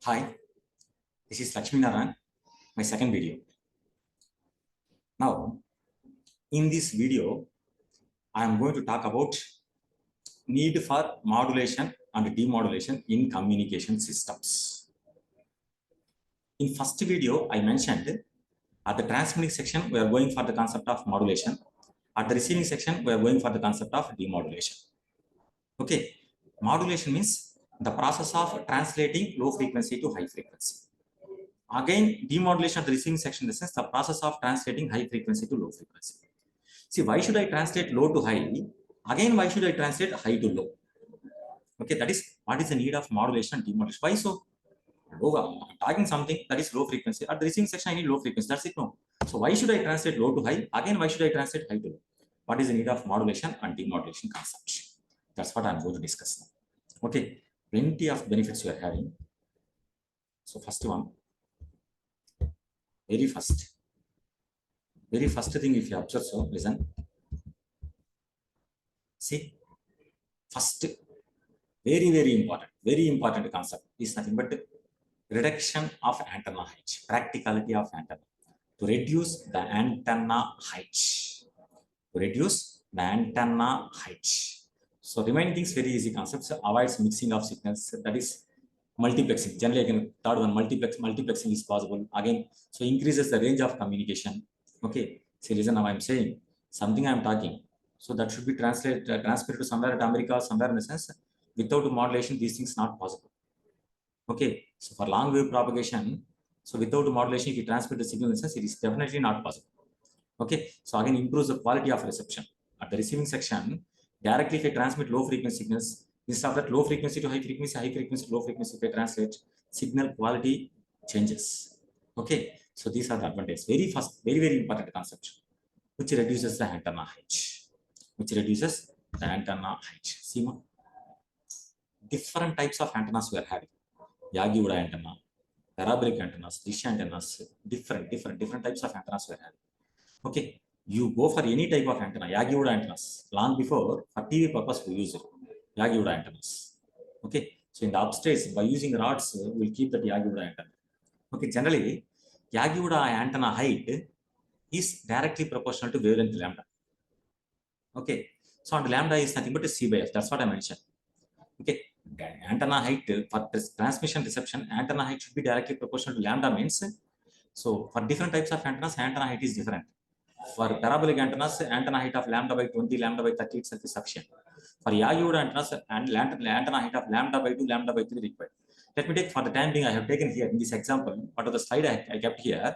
Hi, this is Lakshmi, my second video. Now, in this video, I am going to talk about need for modulation and demodulation in communication systems. In first video, I mentioned at the transmitting section, we are going for the concept of modulation. At the receiving section, we are going for the concept of demodulation. Okay, modulation means the process of translating low frequency to high frequency. Again, demodulation at the receiving section, this is the process of translating high frequency to low frequency. See, why should I translate low to high? Again, why should I translate high to low? Okay, that is what is the need of modulation and demodulation. Why so? Low, I'm talking something that is low frequency. At the receiving section, I need low frequency. That's it. No. So why should I translate low to high? Again, why should I translate high to low? What is the need of modulation and demodulation concept? That's what I'm going to discuss now. Okay, plenty of benefits you are having. So first one, very first thing, if you observe, so listen. See, first, very important concept is nothing but reduction of antenna height, practicality of antenna, to reduce the antenna height, So remaining things very easy concepts. Avoids mixing of signals, that is multiplexing. Generally, again, third one, multiplexing is possible. Again, so increases the range of communication. Okay, see, listen, now I'm saying something I'm talking. So that should be transmitted to somewhere at America, somewhere in a sense. Without modulation, these things not possible. Okay, so for long wave propagation, so without modulation, if you transmit the signal in a sense, it is definitely not possible. Okay, so again, improves the quality of reception. At the receiving section, directly if I transmit low frequency signals, instead of that low frequency to high frequency to low frequency, if I translate, signal quality changes. Okay, so these are the advantages. Very important concept, which reduces the antenna height. See, different types of antennas we are having. Yagi-Uda antenna, parabolic antennas, dish antennas, different types of antennas we are having. Okay, you go for any type of antenna, Yagi-Uda antennas. Long before, for TV purpose, we use it, Yagi-Uda antennas. Okay, so in the upstairs, by using rods, we'll keep that Yagi-Uda antenna. Okay, generally, Yagi-Uda antenna height is directly proportional to wavelength lambda. Okay, so and lambda is nothing but a C by F. That's what I mentioned. Okay, antenna height for transmission reception, antenna height should be directly proportional to lambda means. So for different types of antennas, antenna height is different. For parabolic antennas, antenna height of lambda by 20, lambda by 30 itself is sufficient. For Yagi-Uda antennas, antenna height of lambda by 2, lambda by 3 required. Let me take, for the time being, I have taken here in this example, what are the slide I kept here.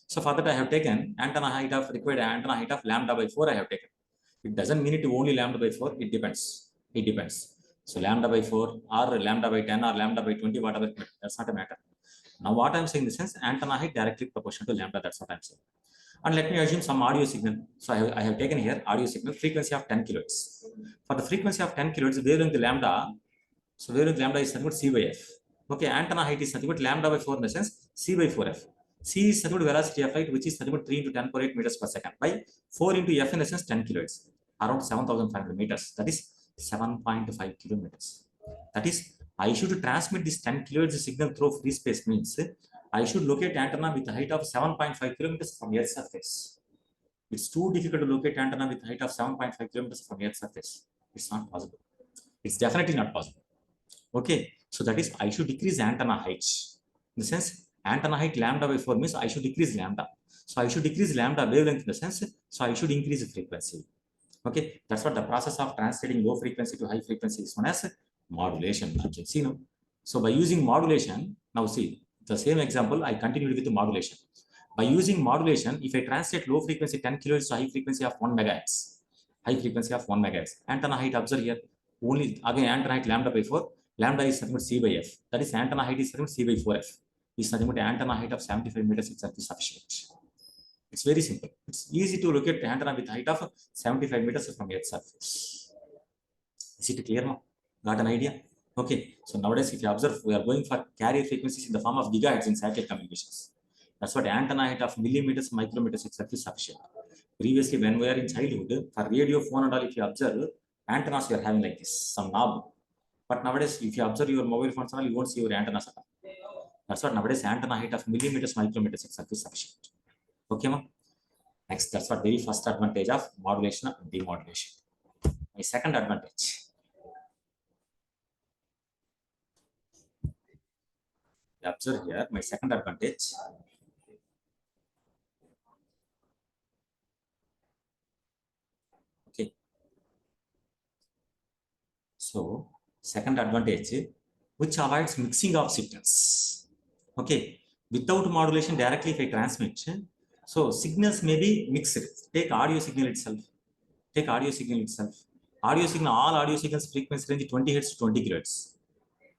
So for that, I have taken antenna height of required antenna height of lambda by 4 I have taken. It doesn't mean it only lambda by 4, it depends. So lambda by 4 or lambda by 10 or lambda by 20, whatever, that's not a matter. Now what I'm saying in the sense, antenna height directly proportional to lambda, that's what I'm saying. And let me assume some audio signal. So I have taken here audio signal, frequency of 10 kilohertz. For the frequency of 10 kilohertz, wavelength lambda, so wavelength lambda is nothing but C by F. Okay, antenna height is nothing but lambda by 4 in the sense, C by 4F. C is nothing but velocity of light, which is nothing but 3 into 10 power 8 meters per second, by 4 into F in the sense 10 kilohertz, around 7,500 meters. That is 7.5 kilometers. That is, I should transmit this 10 kilohertz signal through free space means I should locate antenna with a height of 7.5 kilometers from Earth's surface. It's too difficult to locate antenna with a height of 7.5 kilometers from Earth's surface. It's not possible. It's definitely not possible. Okay, so that is, I should decrease antenna height. In the sense, antenna height lambda by 4 means I should decrease lambda. So I should decrease lambda wavelength in the sense, so I should increase frequency. Okay, that's what the process of translating low frequency to high frequency is known as modulation. See, no? So by using modulation, now see, the same example, I continued with the modulation. By using modulation, if I translate low frequency 10 kilohertz to high frequency of 1 megahertz, antenna height, observe here, only again antenna height lambda by 4, lambda is nothing but C by F. That is, antenna height is nothing but C by 4F. Is nothing but antenna height of 75 meters itself is sufficient. It's very simple. It's easy to locate the antenna with height of 75 meters from Earth's surface. Is it clear now? Got an idea? Okay, so nowadays, if you observe, we are going for carrier frequencies in the form of gigahertz in satellite communications. That's what antenna height of millimeters, micrometers itself is sufficient. Previously, when we are in childhood, for radio, phone, and all, if you observe, antennas you are having like this, some knob. But nowadays, if you observe your mobile phones, you won't see your antennas. That's what nowadays antenna height of millimeters, micrometers itself is sufficient. Okay, ma? Next, that's what very first advantage of modulation and demodulation. My second advantage. Observe here my second advantage. Okay. So, second advantage, which avoids mixing of signals. Okay. Without modulation, directly if I transmit, so signals may be mixed. Take audio signal itself. Take audio signal itself. Audio signal, all audio signals frequency range 20 Hz to 20 kHz.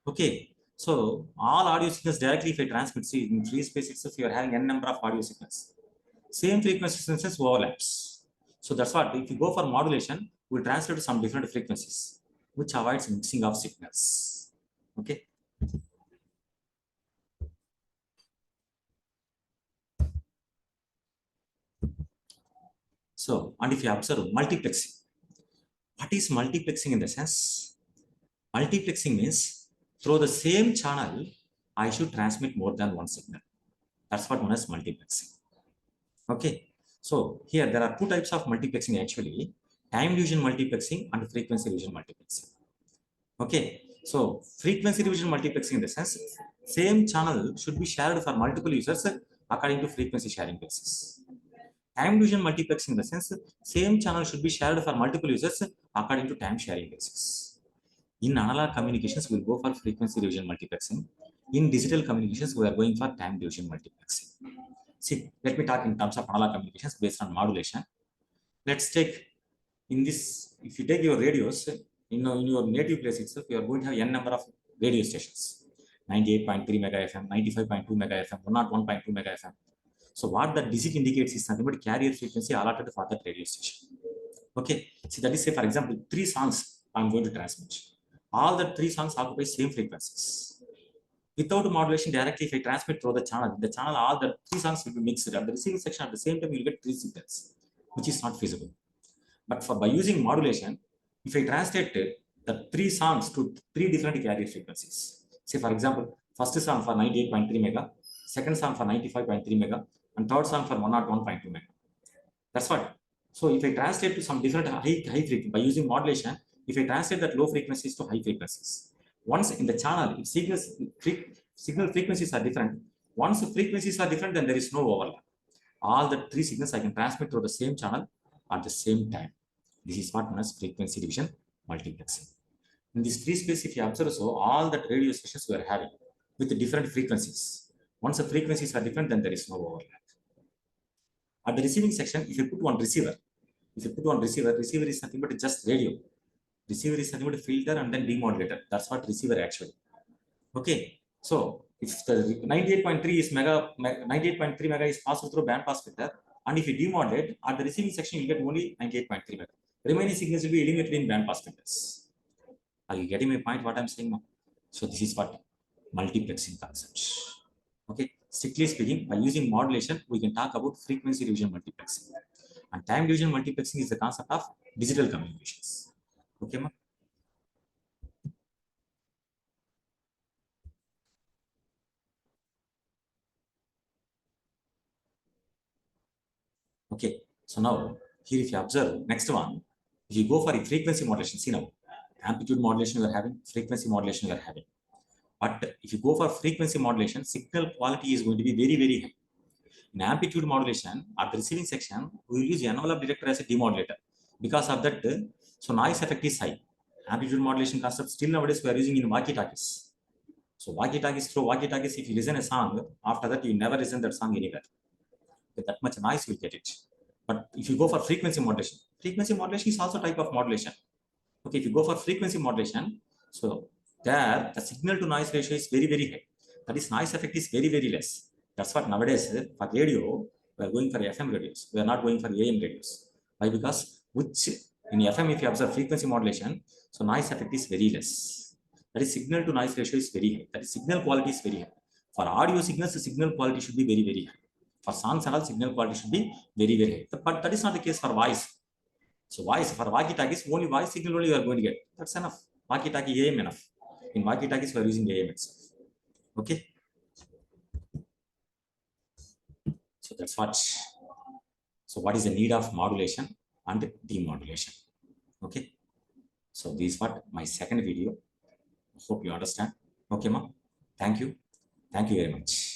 Okay. So all audio signals directly if I transmit, see in free space itself, you are having n number of audio signals. Same frequency sequences overlaps. So that's what, if you go for modulation, we'll translate to some different frequencies, which avoids mixing of signals. Okay. So, and if you observe multiplexing, what is multiplexing in the sense? Multiplexing means through the same channel, I should transmit more than one signal. That's what known as multiplexing. Okay. So here there are two types of multiplexing actually, time division multiplexing and frequency division multiplexing. Okay. So frequency division multiplexing in the sense, same channel should be shared for multiple users according to frequency sharing basis. Time division multiplexing in the sense, same channel should be shared for multiple users according to time sharing basis. In analog communications, we'll go for frequency division multiplexing. In digital communications, we are going for time division multiplexing. See, let me talk in terms of analog communications based on modulation. Let's take in this, if you take your radios, in your native place itself, you are going to have n number of radio stations. 98.3 mega FM, 95.2 mega FM, 101.2 mega FM. So what the digit indicates is nothing but carrier frequency allotted for that radio station. Okay, see that is, say for example, 3 songs I'm going to transmit. All the 3 songs occupy same frequencies. Without modulation, directly if I transmit through the channel, all the 3 songs will be mixed. At the receiving section, at the same time, you will get 3 signals, which is not feasible. But by using modulation, if I translate the 3 songs to 3 different carrier frequencies, say for example, first song for 98.3 mega, second song for 95.3 mega, and third song for 101.2 mega. That's what. So if I translate to some different high frequency by using modulation, if I translate that low frequencies to high frequencies, once in the channel, if signal frequencies are different, once the frequencies are different, then there is no overlap. All the 3 signals I can transmit through the same channel at the same time. This is what known as frequency division multiplexing. In this free space, if you observe, so all the radio stations we are having with the different frequencies. Once the frequencies are different, then there is no overlap. At the receiving section, if you put one receiver, receiver is nothing but just radio. Receiver is nothing but a filter and then demodulator. That's what receiver actually. Okay. So if the 98.3 is 98.3 mega is passed through band pass filter, and if you demodulate at the receiving section, you get only 98.3 mega. Remaining signals will be eliminated in band pass filters. Are you getting my point? What I'm saying now? So this is what multiplexing concept. Okay. Strictly speaking, by using modulation, we can talk about frequency division multiplexing. And time division multiplexing is the concept of digital communications. Okay, ma? Okay, so now here if you observe, next one, if you go for a frequency modulation, see now, amplitude modulation we are having, frequency modulation we are having. But if you go for frequency modulation, signal quality is going to be very, very high. In amplitude modulation, at the receiving section, we will use envelope detector as a demodulator. Because of that, so noise effect is high. Amplitude modulation concept still nowadays we are using in walkie-talkies. So walkie-talkies, through walkie-talkies, if you listen a song, after that you never listen that song anywhere. With that much noise you get it. But if you go for frequency modulation is also type of modulation. Okay, if you go for frequency modulation, so there the signal to noise ratio is very, very high. That is, noise effect is very, very less. That's what nowadays for radio, we are going for FM radios. We are not going for AM radios. Why? Because which in FM, if you observe frequency modulation, so noise effect is very less. That is, signal to noise ratio is very high. That is, signal quality is very high. For audio signals, the signal quality should be very, very high. For songs and all, signal quality should be very, very high. But that is not the case for voice. So voice, for walkie-talkies, only voice signal only you are going to get. That's enough. Walkie-talkie AM enough. In walkie-talkies, we are using AM itself. Okay. So that's what. So what is the need of modulation and demodulation? Okay. So this is what my second video. Hope you understand. Okay, ma. Thank you. Thank you very much.